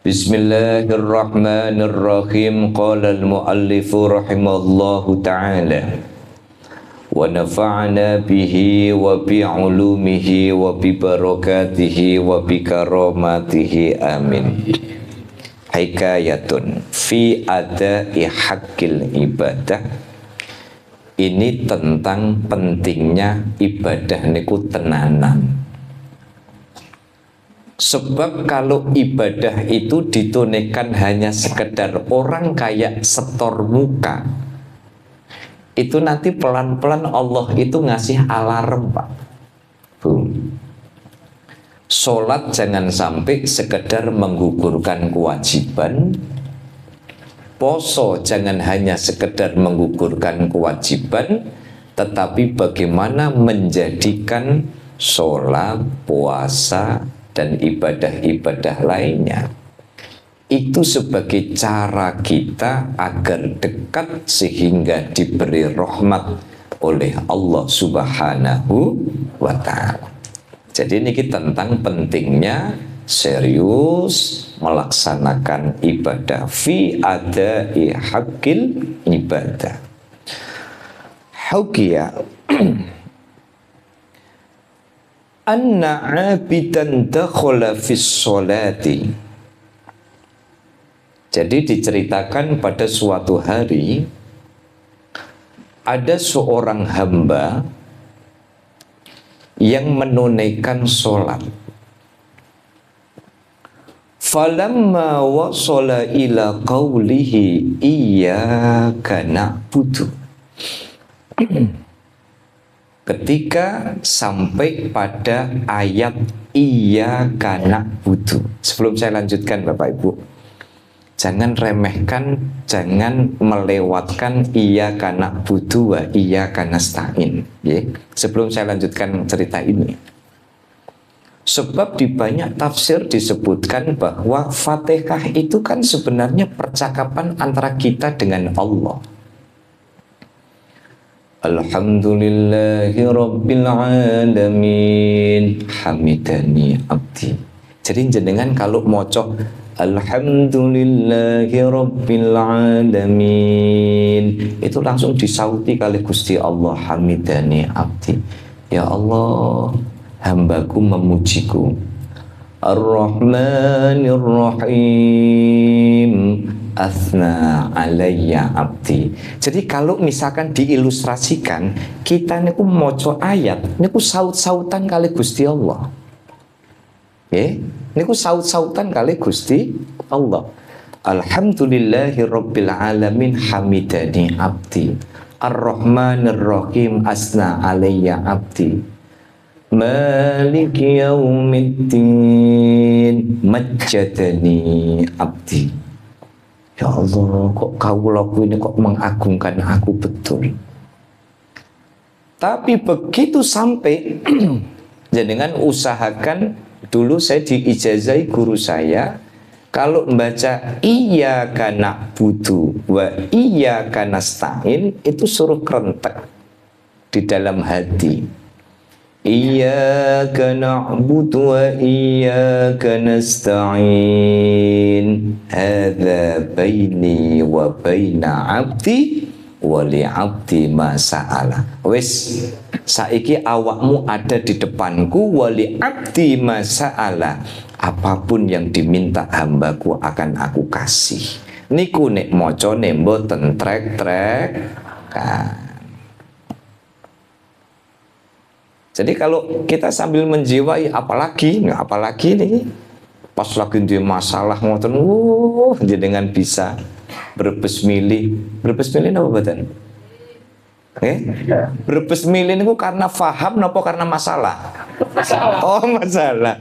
Bismillahirrahmanirrahim. Qala al-muallifu rahimallahu ta'ala wa nafa'ana bihi wa bi'ulumihi wa bibarakatihi wa bikaramatihi amin. Hikayatun fi ada'i haqqil ibadah. Ini tentang pentingnya ibadah niku tenanan. Sebab kalau ibadah itu ditunaikan hanya sekedar orang kayak setor muka, itu nanti pelan-pelan Allah itu ngasih alarm, Pak. Sholat jangan sampai sekedar menggugurkan kewajiban. Poso jangan hanya sekedar menggugurkan kewajiban, tetapi bagaimana menjadikan sholat, puasa, dan ibadah-ibadah lainnya itu sebagai cara kita agar dekat sehingga diberi rahmat oleh Allah Subhanahu wa ta'ala. Jadi ini tentang pentingnya serius melaksanakan ibadah fi ada'i haqqil ibadah. Hukiya anna 'abidan dakhala fis sholati. Jadi diceritakan pada suatu hari ada seorang hamba yang menunaikan sholat. Falamma wasala ila qawlihi iyyaka na'budu. Ketika sampai pada ayat iyyaka na'budu. Sebelum saya lanjutkan Bapak Ibu, jangan remehkan, jangan melewatkan iyyaka na'budu wa iyyaka nasta'in, ya. Sebelum saya lanjutkan cerita ini, sebab di banyak tafsir disebutkan bahwa Fatihah itu kan sebenarnya percakapan antara kita dengan Allah. Alhamdulillahi rabbil alamin hamidani abdi. Jadi jenengan kalau mocok Alhamdulillahi rabbil alamin, itu langsung disauti kali Gusti Allah, hamidani abdi. Ya Allah, hambaku memujiku. Ar-Rahmanir Rahim asna alayya abdi. Jadi kalau misalkan diilustrasikan, kita niku maca ayat niku saut-sautan kali Gusti Allah. Niku saut-sautan kali Gusti Allah. Alhamdulillahi rabbil alamin hamidani abdi. Ar-Rahmanir Rahim asna alayya abdi. Maliki yaumiddin majjadani abdi. Ya Allah, kok kaulaku ini kok mengagungkan aku betul. Tapi begitu sampai jangan usahakan, dulu saya diijazai guru saya, kalau membaca iyyaka na'budu wa iyyaka nasta'in itu suruh kerentek di dalam hati. Iyyaka na'budu wa iyyaka nasta'in hadza baini wa baina 'abdi wa li 'abdi ma sa'ala. Wis saiki awakmu ada di depanku, wa li 'abdi ma sa'ala. Apapun yang diminta hambaku akan aku kasih. Niku nek macane mboten trek-trek kan. Jadi kalau kita sambil menjiwai, apalagi nih, pas lagi di masalah ngoten, dengan bisa berbes milih apa badan? Berbes milih niku karena faham napa karena masalah? Masalah. Oh, masalah.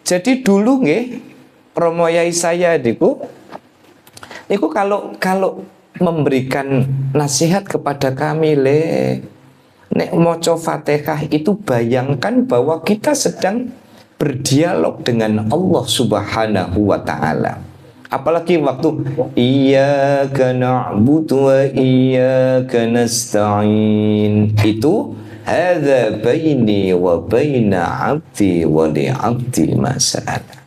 Jadi dulu nggih, promoyai saya niku kalau memberikan nasihat kepada kami, nek maca Fatihah itu bayangkan bahwa kita sedang berdialog dengan Allah Subhanahu wa ta'ala. Apalagi waktu iyyaka na'budu wa iyyaka nasta'in, itu hadza baini wa baina 'abdi wa li 'abdi ma sa'ala.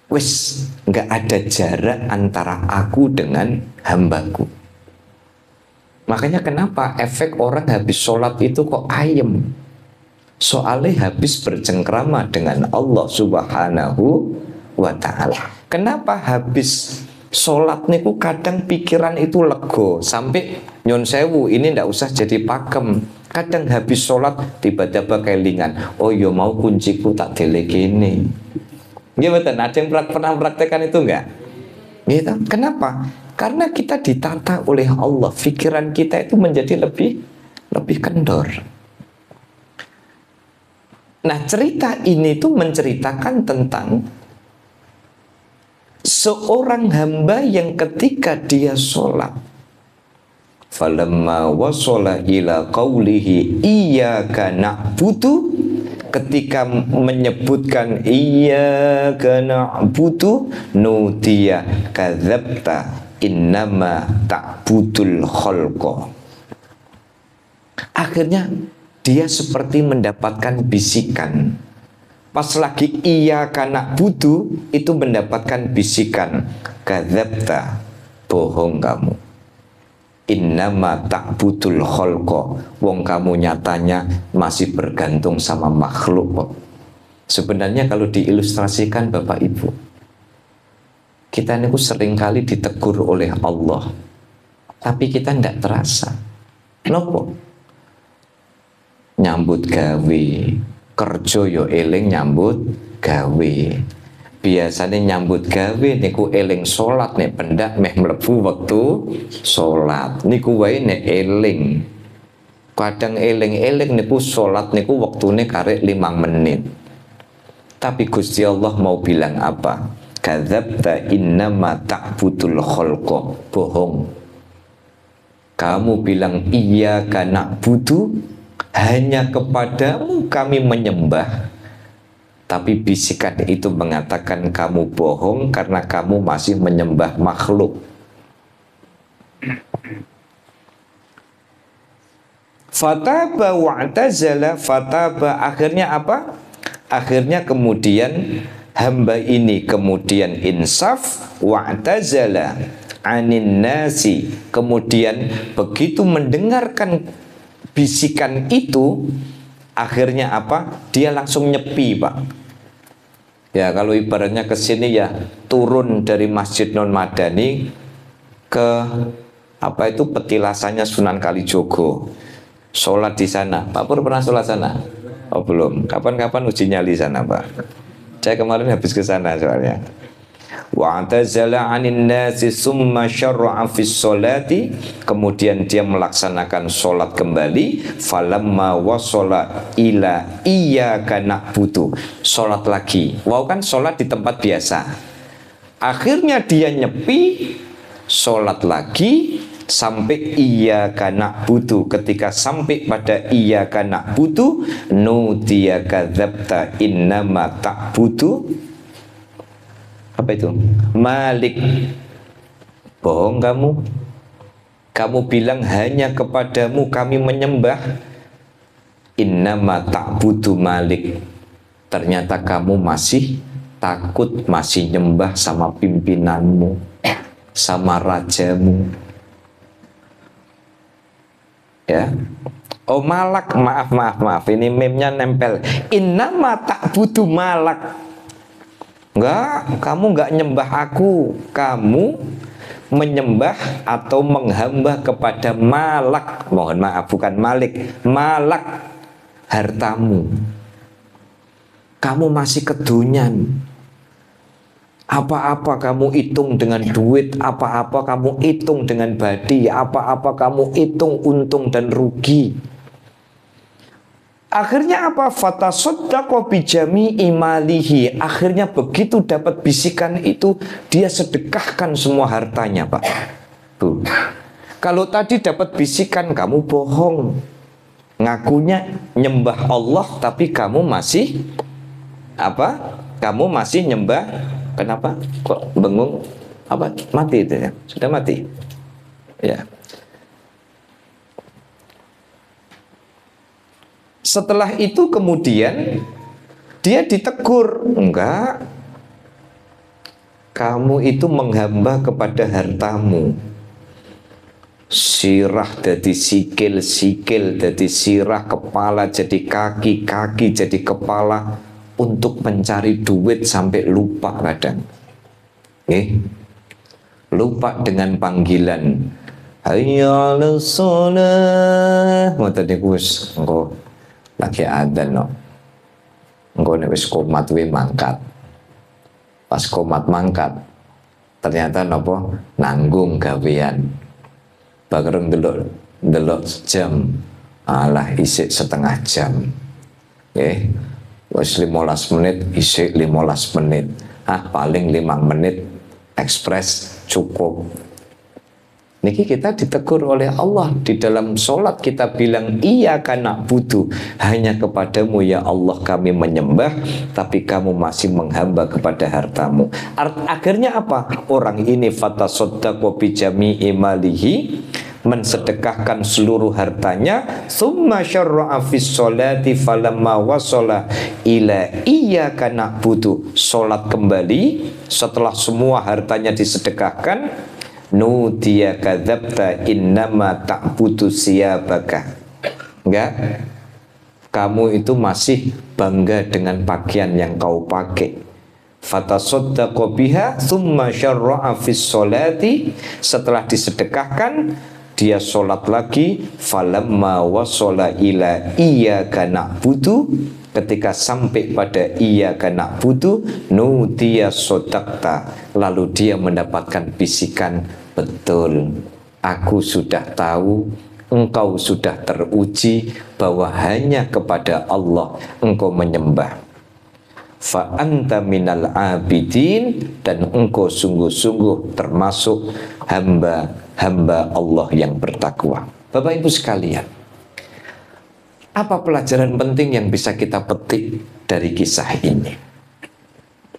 Wis enggak ada jarak antara aku dengan hambaku. Makanya kenapa efek orang habis sholat itu kok ayem? Soalnya habis bercengkrama dengan Allah Subhanahu wa ta'ala. Kenapa habis sholat niku kadang pikiran itu lego sampai nyon sewu ini ndak usah jadi pakem. Kadang habis sholat tiba-tiba kelingan, oh yo mau kunciku tak delegene. Nggih mboten, ada yang pernah praktekkan itu enggak? Gitu. Kenapa? Karena kita ditata oleh Allah, pikiran kita itu menjadi lebih kendor. Nah, cerita ini tuh menceritakan tentang seorang hamba yang ketika dia sholat, falamma wasala ila qawlihi iyyaka na'budu, ketika menyebutkan iyyaka na'budu nudiya kadzabta innama ta'budul khalqa. Akhirnya dia seperti mendapatkan bisikan. Pas lagi iyyaka na'budu itu mendapatkan bisikan, kadzabta, bohong kamu. Innama ta'budul khalqa, wong kamu nyatanya masih bergantung sama makhluk kok. Sebenarnya kalau diilustrasikan Bapak Ibu, kita ini seringkali ditegur oleh Allah, tapi kita tidak terasa. Kenapa? Nyambut gawe, kerja yo eling nyambut gawe. Biasanya nyambut gawe niku eling salat nek pendak meh mlebu wektu salat. Niku wae nek eling. Kadang eling-eling niku salat niku wektune karek 5 menit. Tapi Gusti Allah mau bilang apa? Kadzabta innama ta'budul khalqa. Bohong. Kamu bilang iyyaka na'budu, hanya kepadamu kami menyembah. Tapi bisikan itu mengatakan kamu bohong karena kamu masih menyembah makhluk. Fataba wa'tazala, fataba, akhirnya apa? Akhirnya kemudian hamba ini kemudian insaf, wa'tazala anin nasi, kemudian begitu mendengarkan bisikan itu, akhirnya apa? Dia langsung nyepi, Pak. Ya, kalau ibaratnya ke sini ya turun dari Masjid Non Madani ke apa itu petilasannya Sunan Kalijogo. Sholat di sana. Pak Pur pernah sholat sana? Oh belum. Kapan-kapan uji nyali sana, Pak. Saya kemarin habis ke sana soalnya. Wa'tazala 'anin nasi summa syarra'a fis sholati, kemudian dia melaksanakan sholat kembali. Falamma wasala ila iyyaka na'budu, sholat lagi. Wow, kan sholat di tempat biasa. Akhirnya dia nyepi, sholat lagi sampai iyyaka na'budu. Ketika sampai pada iyyaka na'budu, nudiya kadzabta innama ta'budu, apa itu? Malik, bohong kamu. Kamu bilang hanya kepadamu kami menyembah. Innama ta'budu Malik, ternyata kamu masih takut, masih nyembah sama pimpinanmu, sama rajamu. Ya. Oh Malak, maaf, ini meme-nya nempel. Innama ta'budu Malak. Enggak, kamu enggak nyembah aku. Kamu menyembah atau menghamba kepada Malak. Mohon maaf, bukan Malik. Malak, hartamu. Kamu masih kedunyan. Apa-apa kamu hitung dengan duit, apa-apa kamu hitung dengan badi, apa-apa kamu hitung untung dan rugi. Akhirnya apa? Fatasaddaqa bijami imalihi. Akhirnya begitu dapat bisikan itu, dia sedekahkan semua hartanya, Pak. Tuh. Kalau tadi dapat bisikan kamu bohong, ngakunya nyembah Allah, tapi kamu masih apa? Kamu masih nyembah. Kenapa? Kok bengong? Apa? Mati itu ya? Sudah mati. Ya. Setelah itu kemudian dia ditegur, enggak, kamu itu menghamba kepada hartamu. Sirah jadi sikil, sikil jadi sirah, kepala jadi kaki, kaki jadi kepala, untuk mencari duit sampai lupa kadang. Lupa dengan panggilan hayya 'alas shalah. Ngoten niku wis engko lagi adzan no. Engko nek wis komat we mangkat. Pas komat mangkat ternyata napa nanggung gawean. Bareng delok jam, alah isik setengah jam. Nggih. Wis 15 menit, isik 15 menit. Paling 5 menit ekspres cukup. Niki kita ditegur oleh Allah di dalam sholat, kita bilang iyyaka na'budu, hanya kepadamu ya Allah kami menyembah, tapi kamu masih menghamba kepada hartamu. Akhirnya apa? Orang ini fatasaddaqa bi jami'i malihi, mensedekahkan seluruh hartanya. Tsumma syarra'a fis sholati falamma wasala ila iyyaka na'budu, sholat kembali setelah semua hartanya disedekahkan. Nudiya kadzabta innama ta'budu siyabaka. Enggak, kamu itu masih bangga dengan pakaian yang kau pakai. Fatasaddaqa biha tsumma syarra'a fis sholati, setelah disedekahkan dia sholat lagi. Falamma wasala ila iyyaka na'budu, ketika sampai pada iyyaka na'budu, nudiya sodakta, lalu dia mendapatkan bisikan, betul, aku sudah tahu, engkau sudah teruji bahwa hanya kepada Allah engkau menyembah. Fa anta minal abidin, dan engkau sungguh-sungguh termasuk hamba Allah yang bertakwa. Bapak Ibu sekalian, apa pelajaran penting yang bisa kita petik dari kisah ini?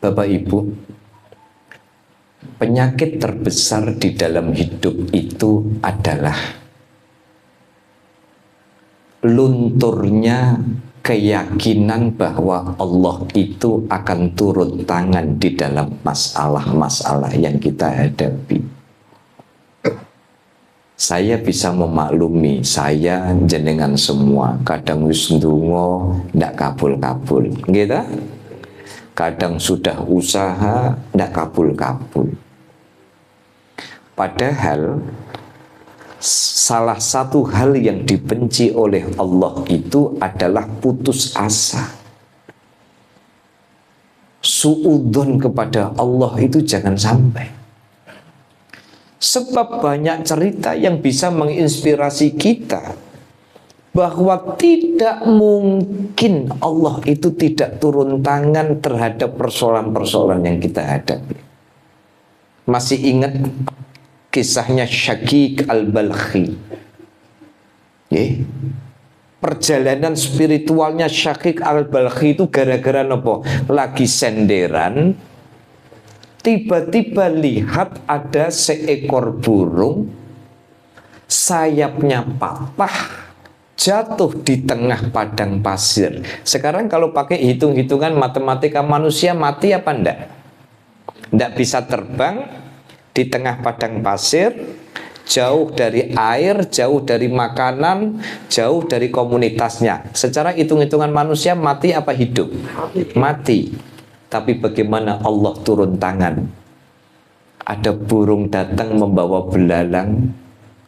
Bapak Ibu, penyakit terbesar di dalam hidup itu adalah lunturnya keyakinan bahwa Allah itu akan turun tangan di dalam masalah-masalah yang kita hadapi. Saya bisa memaklumi, saya jenengan semua kadang wis ndonga ndak kabul-kabul, gitu. Kadang sudah usaha ndak kabul-kabul. Padahal salah satu hal yang dibenci oleh Allah itu adalah putus asa. Suudzon kepada Allah itu jangan sampai. Sebab banyak cerita yang bisa menginspirasi kita bahwa tidak mungkin Allah itu tidak turun tangan terhadap persoalan-persoalan yang kita hadapi. Masih ingat kisahnya Syaqiq al-Balkhi? Perjalanan spiritualnya Syaqiq al-Balkhi itu gara-gara apa? Lagi senderan, tiba-tiba lihat ada seekor burung, sayapnya patah, jatuh di tengah padang pasir. Sekarang kalau pakai hitung-hitungan matematika manusia, mati apa enggak? Enggak bisa terbang di tengah padang pasir, jauh dari air, jauh dari makanan, jauh dari komunitasnya. Secara hitung-hitungan manusia mati apa hidup? Mati. Tapi bagaimana Allah turun tangan? Ada burung datang membawa belalang,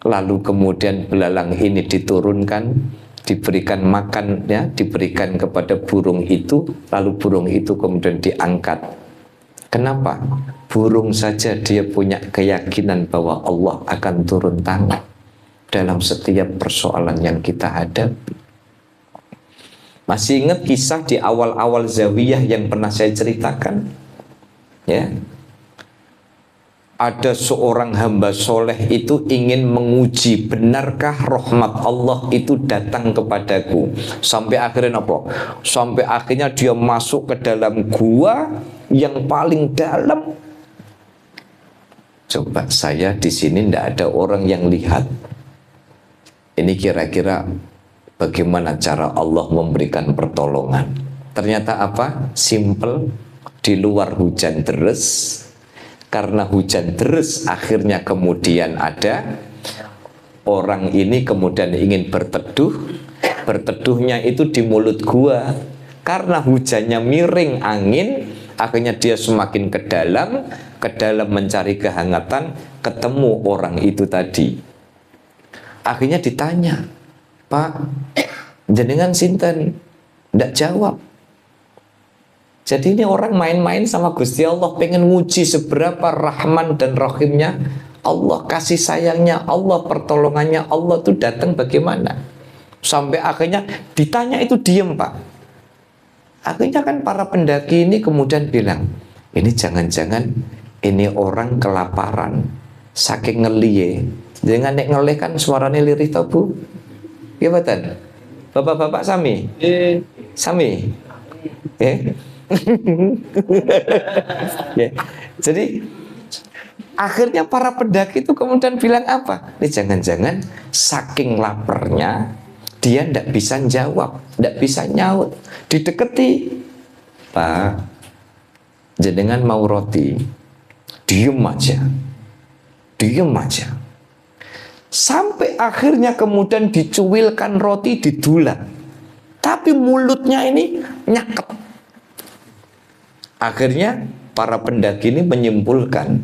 lalu kemudian belalang ini diturunkan, diberikan makan, ya, diberikan kepada burung itu, lalu burung itu kemudian diangkat. Kenapa? Burung saja dia punya keyakinan bahwa Allah akan turun tangan dalam setiap persoalan yang kita hadapi. Masih ingat kisah di awal-awal Zawiyah yang pernah saya ceritakan? Ya, ada seorang hamba soleh itu ingin menguji, benarkah rahmat Allah itu datang kepadaku? Sampai akhirnya apa? Sampai akhirnya dia masuk ke dalam gua yang paling dalam. Coba saya di sini tidak ada orang yang lihat. Ini kira-kira bagaimana cara Allah memberikan pertolongan. Ternyata apa? Simple, di luar hujan deras. Karena hujan deras akhirnya kemudian ada orang ini kemudian ingin berteduh. Berteduhnya itu di mulut gua. Karena hujannya miring angin, akhirnya dia semakin ke dalam mencari kehangatan, ketemu orang itu tadi. Akhirnya ditanya, Pak, jenengan sinten? Ndak jawab. Jadi ini orang main-main sama Gusti Allah, pengen nguji seberapa rahman dan rahimnya Allah, kasih sayangnya Allah, pertolongannya Allah itu datang bagaimana. Sampai akhirnya ditanya itu diem, Pak. Akhirnya kan para pendaki ini kemudian bilang, ini jangan-jangan ini orang kelaparan, saking ngeliye. Jangan nek ngelih kan suaranya lirih toh Bu. Ya betul. Bapak-bapak sami? Sami? Ya. Jadi akhirnya para pendaki itu kemudian bilang apa? Ini jangan-jangan saking laparnya dia tidak bisa jawab, tidak bisa nyaut. Dideketi, Pak, jenengan mau roti, diem aja, diem aja. Sampai akhirnya kemudian dicuilkan roti, didulang. Tapi mulutnya ini nyaket. Akhirnya para pendaki ini menyimpulkan,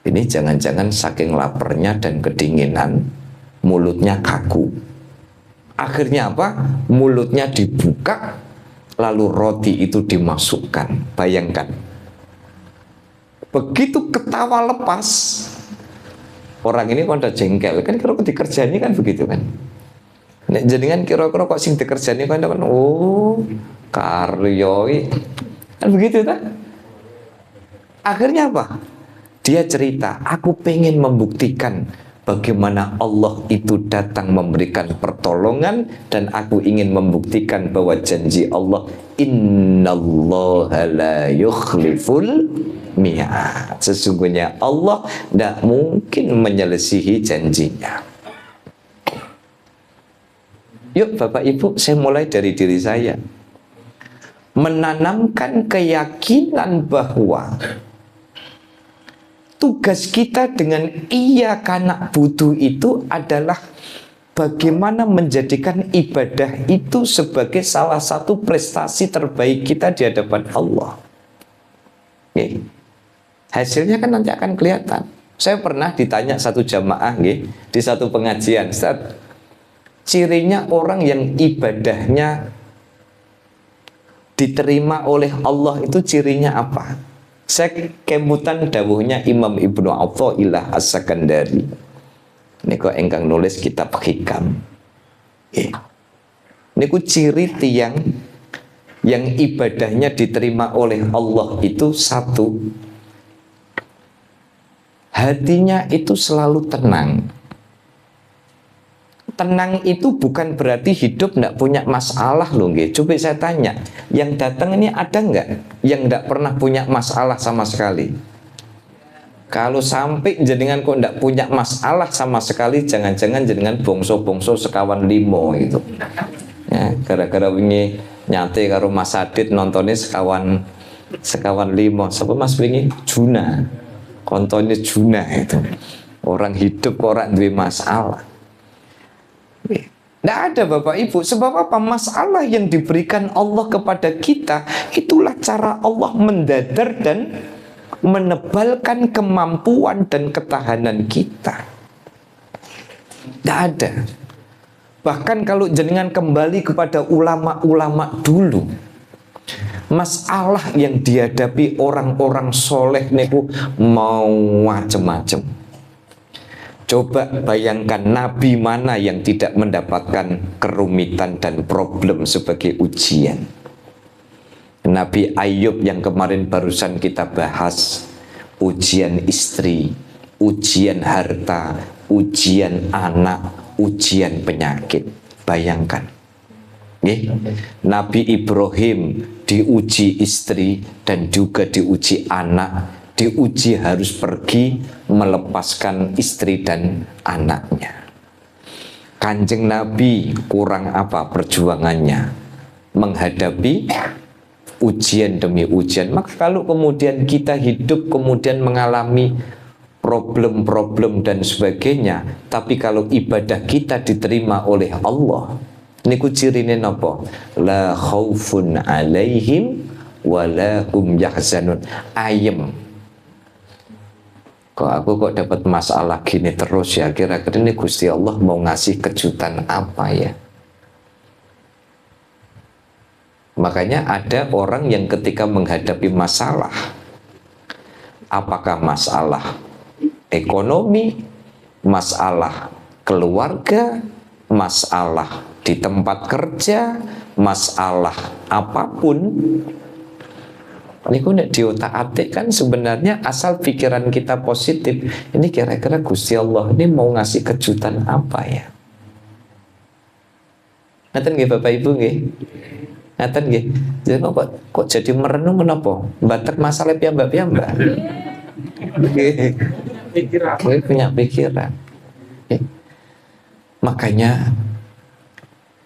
ini jangan-jangan saking laparnya dan kedinginan, mulutnya kaku. Akhirnya apa? Mulutnya dibuka, lalu roti itu dimasukkan. Bayangkan. Begitu ketawa lepas, orang ini pada jengkel. Kan kira-kira dikerjani kan begitu kan. Nek jenengan kira-kira kok sing dikerjani kan, oh, karyoi. Kan begitu kan? Akhirnya apa? Dia cerita, aku pengen membuktikan bagaimana Allah itu datang memberikan pertolongan, dan aku ingin membuktikan bahwa janji Allah, innallaha la yukhliful mi'ad. Sesungguhnya Allah tidak mungkin menyelisihi janjinya. Yuk Bapak Ibu, saya mulai dari diri saya. Menanamkan keyakinan bahwa tugas kita dengan iyyaka na'budu itu adalah bagaimana menjadikan ibadah itu sebagai salah satu prestasi terbaik kita di hadapan Allah. Oke. Hasilnya kan nanti akan kelihatan. Saya pernah ditanya satu jamaah di satu pengajian, Ustaz, cirinya orang yang ibadahnya diterima oleh Allah itu cirinya apa? Saya kemutan dawuhnya Imam Ibnu Athaillah As-Sakandari. Niku engkang nulis kitab hikam. Niku ciri tiang yang ibadahnya diterima oleh Allah itu satu, hatinya itu selalu tenang. Tenang itu bukan berarti hidup tidak punya masalah loh. Coba saya tanya, yang datang ini ada nggak yang tidak pernah punya masalah sama sekali? Kalau sampai jenengan kok tidak punya masalah sama sekali, jangan-jangan jenengan bongso-bongso sekawan limo gitu. Ya, gara-gara wingi nyate karo Mas Adit nontonnya sekawan limo. Siapa Mas wingi? Juna. Kontonnya Juna itu. Orang hidup orang duwe masalah. Tidak ada Bapak Ibu. Sebab apa? Masalah yang diberikan Allah kepada kita, itulah cara Allah mendadar dan menebalkan kemampuan dan ketahanan kita. Tidak ada. Bahkan kalau jenengan kembali kepada ulama-ulama dulu, masalah yang dihadapi orang-orang soleh niku mau macem-macem. Coba bayangkan nabi mana yang tidak mendapatkan kerumitan dan problem sebagai ujian. Nabi Ayub yang kemarin barusan kita bahas, ujian istri, ujian harta, ujian anak, ujian penyakit. Bayangkan. Nabi Ibrahim diuji istri dan juga diuji anak, diuji harus pergi melepaskan istri dan anaknya. Kanjeng Nabi kurang apa perjuangannya menghadapi ujian demi ujian. Maka kalau kemudian kita hidup kemudian mengalami problem-problem dan sebagainya, tapi kalau ibadah kita diterima oleh Allah, niku cirine napa? La khaufun alaihim wala hum yahzanun. Ayem. Kok aku kok dapat masalah gini terus ya? Kira-kira ini Gusti Allah mau ngasih kejutan apa ya? Makanya ada orang yang ketika menghadapi masalah, apakah masalah ekonomi, masalah keluarga, masalah di tempat kerja, masalah apapun, niku nek diotak-atik kan sebenarnya asal pikiran kita positif. Ini kira-kira Gusti Allah ini mau ngasih kejutan apa ya? Ngaten nggih Bapak Ibu nggih? Ngaten nggih. Jadi kok jadi merenung menapa? Batek masalah piyambak-piyambak. Nggih. Pikiran. Punya pikiran. Makanya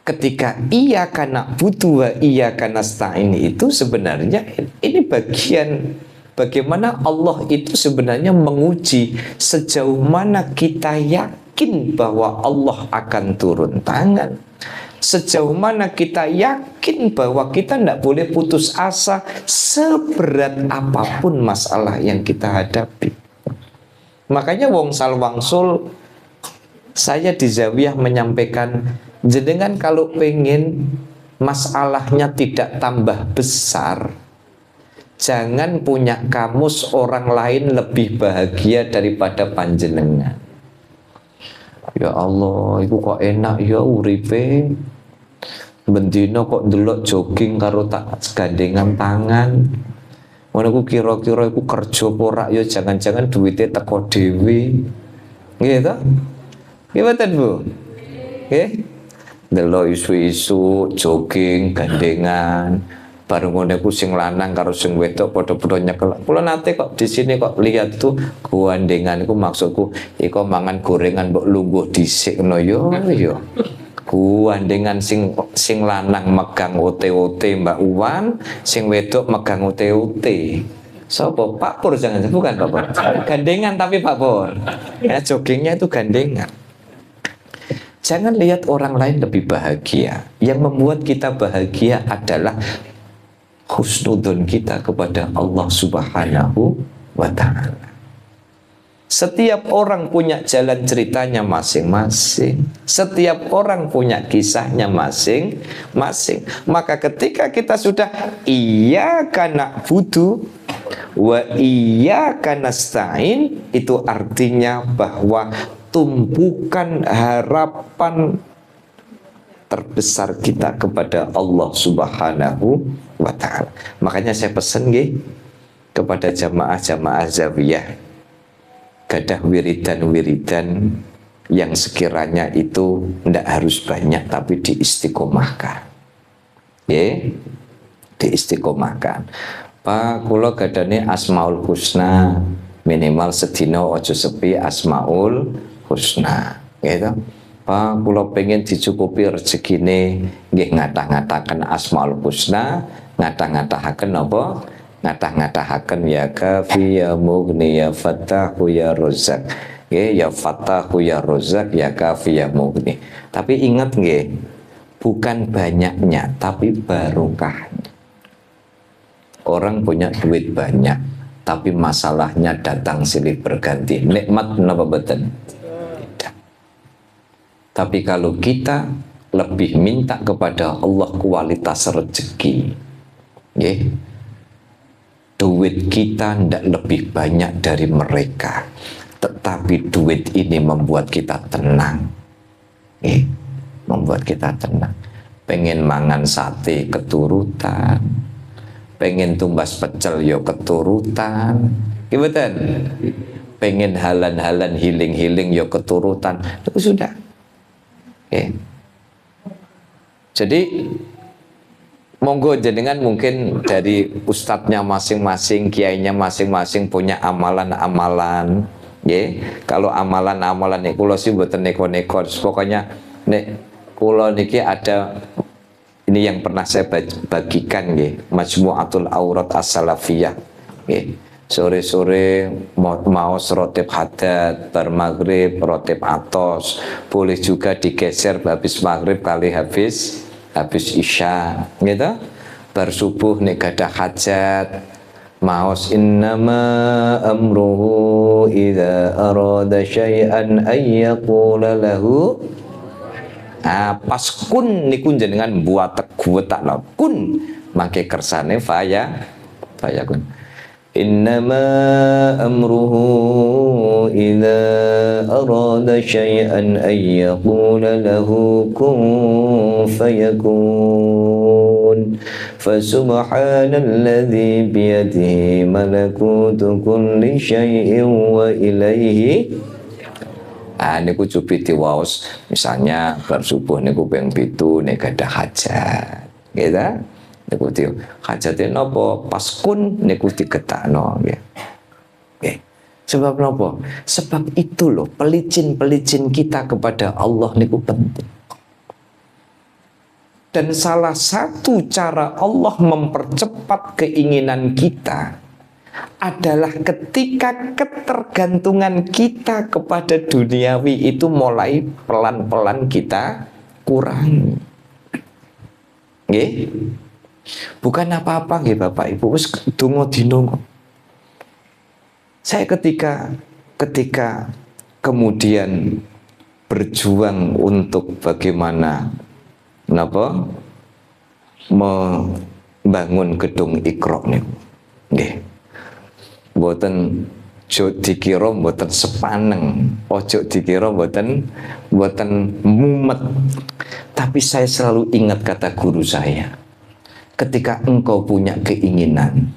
ketika iya karena butuh wa iya karena nasta'in itu sebenarnya ini bagian bagaimana Allah itu sebenarnya menguji sejauh mana kita yakin bahwa Allah akan turun tangan, sejauh mana kita yakin bahwa kita tidak boleh putus asa seberat apapun masalah yang kita hadapi. Makanya wong salwangsul saya di Zawiyah menyampaikan, jenengan kalau pengen masalahnya tidak tambah besar, jangan punya kamus orang lain lebih bahagia daripada panjenengan. Ya Allah, itu kok enak ya uripe. Bendino kok ndelok jogging karo tak gandengan tangan. Ngono ku kira-kira iku kerja ora ya jangan-jangan duitnya teko dhewe. Nggih ta? Nggih mboten Bu? Nggih. Delok isu-isu jogging gandengan, bareng ngono ku sing lanang karo sing wedok padha-padha nyekel. Kula nate kok di sini kok lihat tuh gandengan iku maksudku iku mangan gorengan mbok lungguh dhisik ngono yo. Gandengan sing lanang megang ote-ote Mbak Uwan, sing wedok megang ote-ote. Sopo? Pak Pur jangan, bukan Pak Pur. Gandengan tapi Pak Pur. Ya joggingnya itu gandengan. Jangan lihat orang lain lebih bahagia. Yang membuat kita bahagia adalah husnudzon kita kepada Allah Subhanahu wa Ta'ala. Setiap orang punya jalan ceritanya masing-masing. Setiap orang punya kisahnya masing-masing. Maka ketika kita sudah iyyaka na'budu wa iyyaka nasta'in, itu artinya bahwa tumpukan harapan terbesar kita kepada Allah Subhanahu wa Ta'ala. Makanya saya pesan kepada jamaah-jamaah Zawiyah, gadah wiridan-wiridan yang sekiranya itu tidak harus banyak tapi diistiqomahkan. Diistiqomahkan. Pak kula gadane Asmaul Husna, minimal sedina ojo sepi Asmaul Husna, gitu. Pak kula pengen dicukupi rezekine nggih ngatah-ngataken Asmaul Husna, ngatah-ngatahaken apa? Ngatah-ngatahaken ya kafi ya mughni ya fattahu ya rozak, ya fattahu ya rozak ya kafi ya mughni. Tapi ingat nggih, bukan banyaknya tapi barokahnya. Orang punya duit banyak tapi masalahnya datang silih berganti, nikmat napa boten? Tidak. Tapi kalau kita lebih minta kepada Allah kualitas rezeki, nggih, duit kita tidak lebih banyak dari mereka, tetapi duit ini membuat kita tenang, membuat kita tenang. Pengen mangan sate keturutan, pengen tumbas pecel yo keturutan, gimana? Pengen halan-halan healing-healing yo keturutan, itu sudah. Jadi monggo jenengan mungkin dari ustadznya masing-masing, kiainya masing-masing punya amalan-amalan. Kalau amalan-amalan itu kula sih mboten neko-neko, pokoknya nek kula niki ada ini yang pernah saya bagikan nggih, Majmu'atul Aurat As-Salafiyah nggih. Sore-sore maos rotib haddad, bar maghrib rotib atos, boleh juga digeser habis maghrib kali habis isya gitu. Bar subuh nek gadah hajat maos innama amruhu idza arada syai'an ay yaqula lahu. Pas kun niku jenengan buat guwetak kun mangke kersane faya kun. Innama amruhu idza arada syai'an ay yaqula lahu kun fayakun. Fasubhanalladzi biyadihi malakutu kulli syai'in wa ilaihi. Niku cupi diwaos misalnya bar subuh niku ping 7 nek gadah hajat gitu niku di hajate napa pas kun niku digetakno nggih. Sebab napa? Sebab itu loh pelicin-pelicin kita kepada Allah niku penting. Dan salah satu cara Allah mempercepat keinginan kita adalah ketika ketergantungan kita kepada duniawi itu mulai pelan-pelan kita kurangi. Nggih. Bukan apa-apa nggih Bapak Ibu, wis donga dina. Saya ketika kemudian berjuang untuk bagaimana membangun gedung Iqra niku. Nggih. Mboten dikira mboten sepaneng, ojo dikira mboten mumet. Tapi saya selalu ingat kata guru saya, ketika engkau punya keinginan,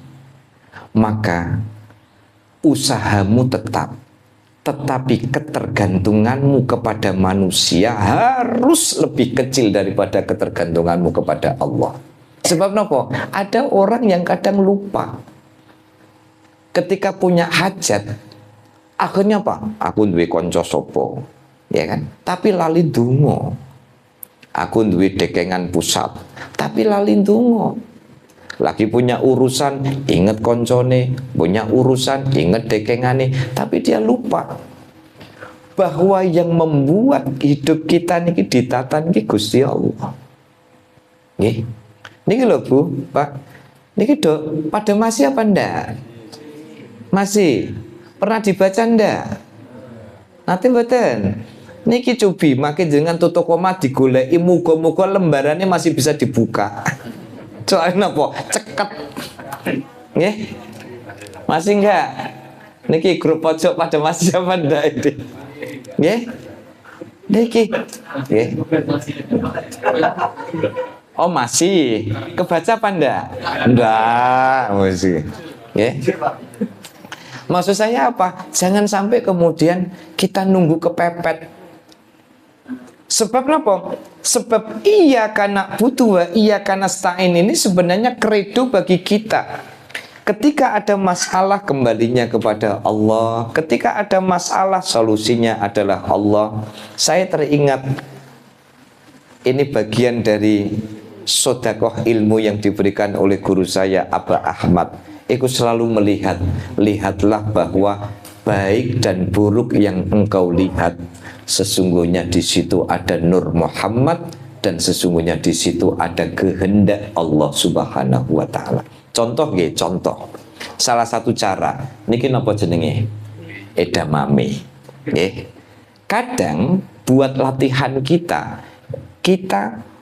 maka usahamu tetap, tetapi ketergantunganmu kepada manusia harus lebih kecil daripada ketergantunganmu kepada Allah. Sebab apa? Ada orang yang kadang lupa ketika punya hajat, akhirnya apa? Aku duwe konco sopo, ya kan? Tapi lali dungo. Aku duwe dekengan pusat, tapi lali dungo. Lagi punya urusan, inget koncone, punya urusan, inget dekengane, tapi dia lupa bahwa yang membuat hidup kita niki ditata niki Gusti Allah. Nggih. Niki lho Bu, Pak. Niki do pada masih apa ndak? Masih pernah dibaca ndak? Nanti mboten. Niki cobi makin dengan tutup koma digoleki muga-muga lembarannya masih bisa dibuka. Soalnya apa? Ceket. Nggih. Masih enggak? Niki grup pojok pada masih apa ndak ini? Nggih. Niki. Nggih. Oh masih. Kebaca apa ndak? Enggak, masih. Nggih. Maksud saya apa? Jangan sampai kemudian kita nunggu kepepet. Sebab apa? Sebab iyyaka na'budu wa iyyaka nasta'in ini sebenarnya kredo bagi kita. Ketika ada masalah kembalinya kepada Allah. Ketika ada masalah solusinya adalah Allah. Saya teringat ini bagian dari sedekah ilmu yang diberikan oleh guru saya Aba Ahmad. Aku selalu melihat, lihatlah bahwa baik dan buruk yang engkau lihat, sesungguhnya di situ ada Nur Muhammad dan sesungguhnya di situ ada kehendak Allah Subhanahu wa taala. Contoh nggih, contoh. Salah satu cara niki napa jenenge? Edamame. Nggih. Kadang buat latihan kita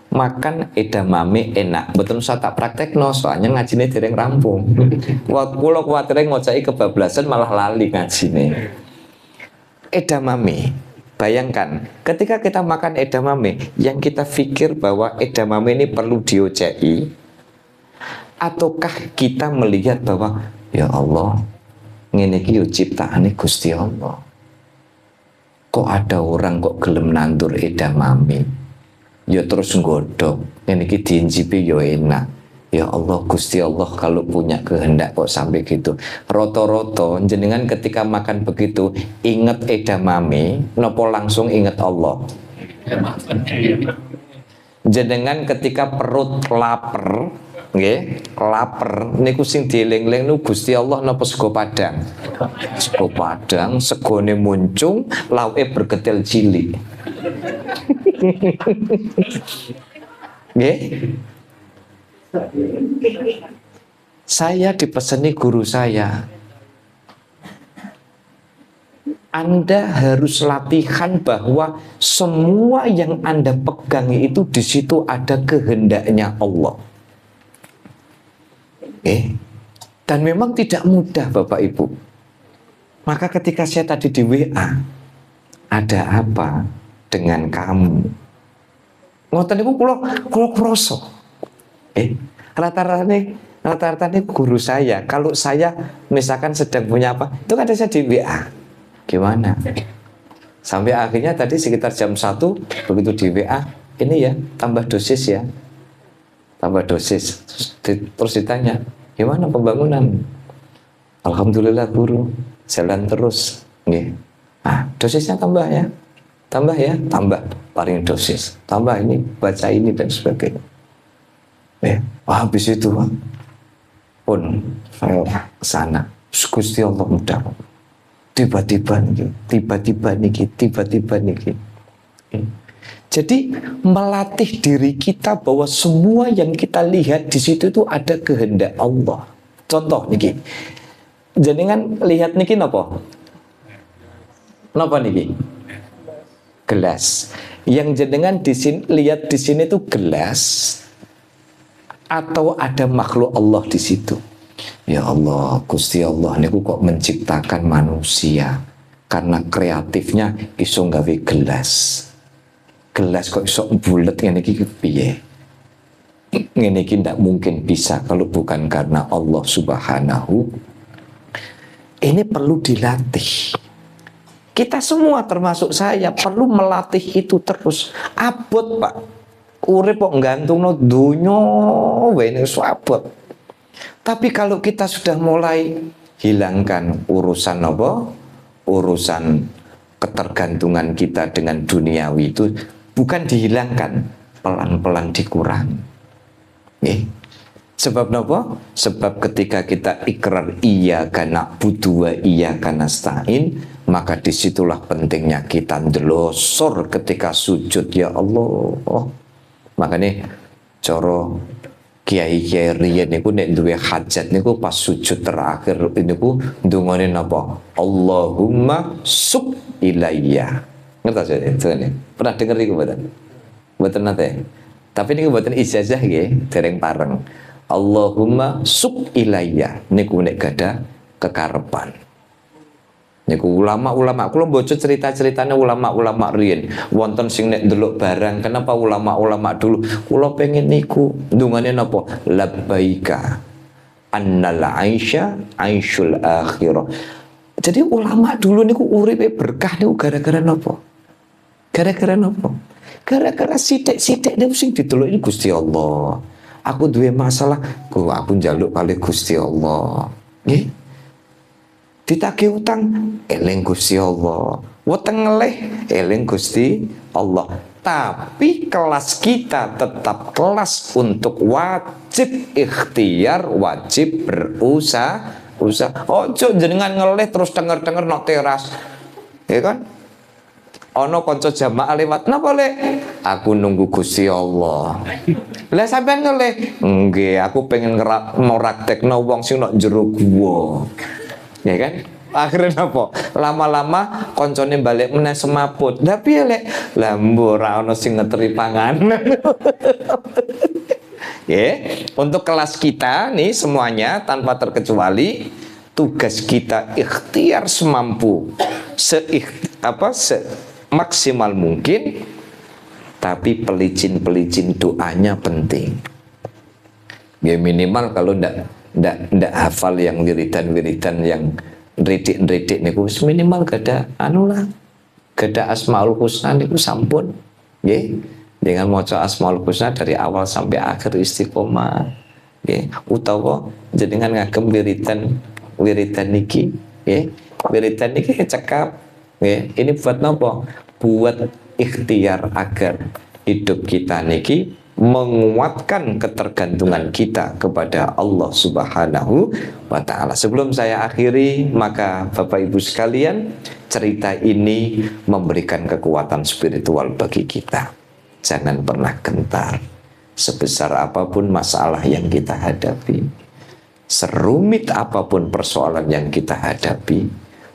makan edamame enak. Betul saya tak praktekno soalnya ngajine dereng rampung. Kula kuwatire ngocaki kebablasan malah lali ngajine. Edamame. Bayangkan, ketika kita makan edamame, yang kita pikir bahwa edamame ini perlu dioceki, ataukah kita melihat bahwa ya Allah, ngene iki yo ciptaane Gusti Allah. Kok ada orang kok gelem nandur edamame? Ya terus nggodok, ini diincipi ya enak. Ya Allah, Gusti Allah kalau punya kehendak kok sampai gitu. Roto-roto jenengan ketika makan begitu inget edamame, nopo langsung inget Allah? Jenengan ketika perut lapar, nggih, lapar niku sing dieling-eling niku Gusti Allah napa sego padang? Sego padang, segone muncung, lauke bergetil cilik. Nggih. Saya dipeseni guru saya, Anda harus latihan bahwa semua yang Anda pegangi itu di situ ada kehendaknya Allah. Dan memang tidak mudah Bapak Ibu. Maka ketika saya tadi di WA, ada apa dengan kamu? Ngoten niku kula kroso. Rata-rata ini guru saya. Kalau saya misalkan sedang punya apa, itu kan ada saya di WA. Gimana? Sampai akhirnya tadi sekitar jam 1 begitu di WA, ini ya tambah dosis ya, tambah dosis. Terus ditanya, gimana pembangunan? Alhamdulillah guru, jalan terus. Nggih. Dosisnya tambah ya, tambah paling dosis, tambah ini, baca ini dan sebagainya. Habis itu pun saya kesana, Gusti Allah mudah. Tiba-tiba niki. Jadi melatih diri kita bahwa semua yang kita lihat di situ itu ada kehendak Allah. Contoh niki, jenengan lihat niki napa? Napa niki? Gelas. Yang jenengan lihat di sini itu gelas atau ada makhluk Allah di situ? Ya Allah, Gusti Allah niku kok menciptakan manusia karena kreatifnya iso gawe gelas. Gelas kok iso bulet ngene iki piye? Ngene iki ndak mungkin bisa kalau bukan karena Allah Subhanahu. Ini perlu dilatih. Kita semua termasuk saya perlu melatih itu terus. Abot, Pak. Urip kok gantungno donya wene abot. Tapi kalau kita sudah mulai hilangkan urusan apa? Urusan ketergantungan kita dengan duniawi itu bukan dihilangkan, pelan-pelan dikurangi. Sebab apa? Sebab ketika kita ikrar iyyaka na'budu wa iyyaka nasta'in, maka disitulah pentingnya kita ndelosor ketika sujud, ya Allah. Makanya coro kiai-kiai riyen niku nek duwe hajat niku pas sujud terakhir niku ndungane napa? Allahumma sub ilayya. Ngerti saya? Pernah dengar iku mboten? Mboten nate. Tapi niku mboten ijazah nggih, dereng pareng. Allahumma sub ilayya niku nek gadah kekarepan. Niku ulama-ulama, kula mbaca cerita-ceritane ulama-ulama riyen. Wonten sing nek ndelok barang, kenapa ulama-ulama dulu kula pengen niku ndungane napa? Labbaika annal aisha aishul akhirah. Jadi ulama dulu niku uripe berkah niku gara-gara napa? Gara-gara napa? Gara-gara sithik-sithik niku sing dideloki Gusti Allah. Aku duwe masalah, aku njaluk kali Gusti Allah. Nggih. Ditagih utang, eling Gusti Allah. Weteng ngelih, eling Gusti Allah. Tapi kelas kita tetap kelas untuk wajib ikhtiar, wajib berusaha. Ojo jenengan ngelih terus denger-denger nok teras. Ya kan? Ono konco jamaah lewat, napa le? Aku nunggu Gusti Allah. Lah sampean ngelih? Nggih, aku pengen ngoraktekno wong sing nok jero guwa. Ya kan? Akhirnya apa? Lama-lama koncone balik meneh semaput. Lah piye lek? Lah mbok ora ana sing ngeteri pangan. Untuk kelas kita nih semuanya tanpa terkecuali tugas kita ikhtiar semampu maksimal mungkin, tapi pelicin doanya penting. Ya minimal kalau ndak hafal yang wiridan yang redik niku minimal gada gada Asmaul Husna niku sampun nggih, dengan maca Asmaul Husna dari awal sampai akhir istiqomah nggih, utawa jenengan ngagem wiridan niki nggih, wiridan niki cekap nggih, ini buat napa? Buat ikhtiar agar hidup kita niki menguatkan ketergantungan kita kepada Allah Subhanahu wa Ta'ala. Sebelum saya akhiri, maka Bapak Ibu sekalian, cerita ini memberikan kekuatan spiritual bagi kita. Jangan pernah gentar, sebesar apapun masalah yang kita hadapi, serumit apapun persoalan yang kita hadapi,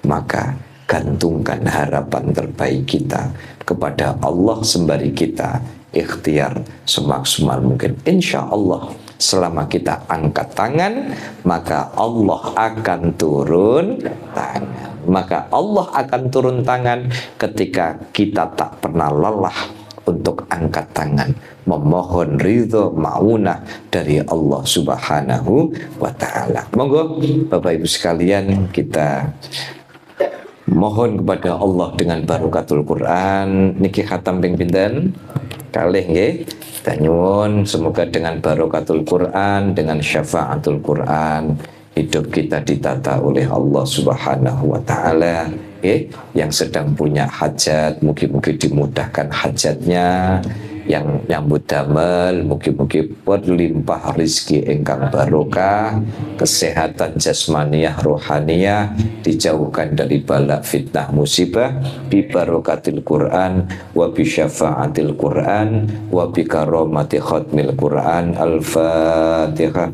maka gantungkan harapan terbaik kita kepada Allah sembari kita ikhtiar semaksimal mungkin. Insya Allah selama kita angkat tangan, maka Allah akan turun tangan. Maka Allah akan turun tangan ketika kita tak pernah lelah untuk angkat tangan, memohon ridho maunah dari Allah Subhanahu wa Ta'ala. Monggo Bapak Ibu sekalian, kita mohon kepada Allah dengan barokatul Quran. Niki khatam ping pinten? Kalih nggih. Kita nyuwun semoga dengan barokatul Quran, dengan syafaatul Quran, hidup kita ditata oleh Allah Subhanahu wa Ta'ala. Yang sedang punya hajat, mungkin-mungkin dimudahkan hajatnya. Yang nyambut damel, mungkin-mungkin berlimpah rizki ingkang barokah, kesehatan jasmaniyah rohaniyah, dijauhkan dari bala fitnah musibah, bi barokatil Quran, wa bi syafaatil Quran, wa bi karomati khatmil Quran. Al-Fatihah.